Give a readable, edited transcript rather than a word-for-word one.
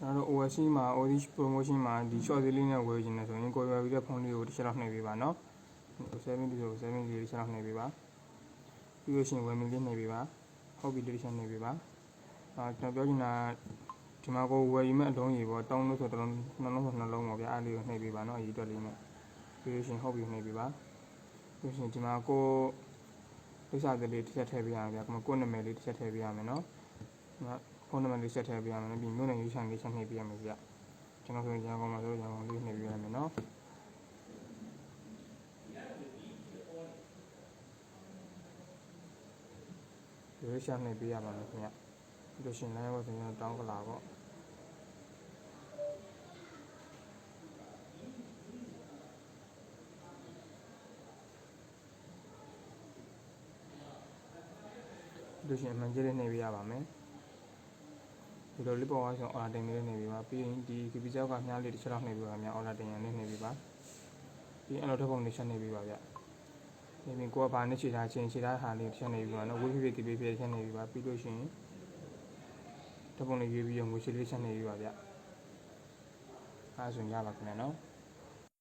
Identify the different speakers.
Speaker 1: OSC မှာ OSC promotion မှာဒီ short လေးနဲ့ဝယ်ချင်တယ်ဆိုရင်ကိုယ်ရွယ်ပြီးတဲ့ဖုန်းလေးကိုတစ်ချက်လောက်နှိပ်ပေးပါနော်70ဆို70လေးတစ်ချက်လောက်နှိပ်ပေးပါပြီးလို့ရှိရင်ဝယ်မီလေးနှိပ်ပေးပါဟုတ်ပြီတစ်ချက်နှိပ်ပေးပါကျွန်တော်ပြောချင်တာဒီမှာကိုဝယ်ယူမဲ့အလုံးကြီးပေါ့တောင်းလို့ဆိုတစ်လုံးနှလုံးဆိုနှလုံးပေါ့ဗျာအားလေးကိုနှိပ်ပေးပါနော်အရေးအတွက်လေးနဲ့ပြီးလို့ရှိရင်ဟုတ်ပြီနှိပ်ပေးပါပြီးလို့ရှိရင်ဒီမှာကိုလိပ်စာလေးတစ်ချက်ထည့်ပေးရအောင်ဗျာကိုနာမည်လေးတစ်ချက်ထည့်ပေးရမယ်နော်ဖုန်းနံပါတ်လေးဆက်ထည့်ပေးရမယ်နော်ပြီးမြို့နယ်ရေးချန်လေးချက်နှိပ်ပေးရမယ်ဗျကျွန်တော်ဆိုရင်ကျွန်တော်မှာဆိုကျွန်တော်လေးနှိပ်ပေးရမယ်နော်ဒီလိုရှာနှိပ်ပေးရပါမယ်ခင်ဗျပြီးလို့ရှိရင်လည်းဆိုရင်တောင်းကလာပေါ့ဒီလိုရှိရင်အမှန်ကြီးလေးနှိပ်ပေးရပါမယ်ဒီလိုလေးပေါ်သွားဆိုအော်လာတင်လေးနှိပ်ပေးပါပြီးရင်ဒီ KP ကျောက်ကမြားလေးတစ်ချက်လောက်နှိပ်ပေးပါများအော်လာတင်ရလေးနှိပ်ပေးပါပြီးအဲ့လိုတစ်ပုံလေးချက်နှိပ်ပေးပါဗျဒီမြင်ကိုကဘာနဲ့ခြေထားချင်းခြေထားဟာလေးတစ်ချက်နှိပ်ပေးပါနော်ဝိဖိဖိ KP ဖိချက်နှိပ်ပေးပါပြီးလို့ရှိရင်တစ်ပုံလေးရွေးပြီးငွေချေလေးချက်နှိပ်ပေးပါဗျအဲ့ဆိုရင်ရပါခင်ဗျာနော်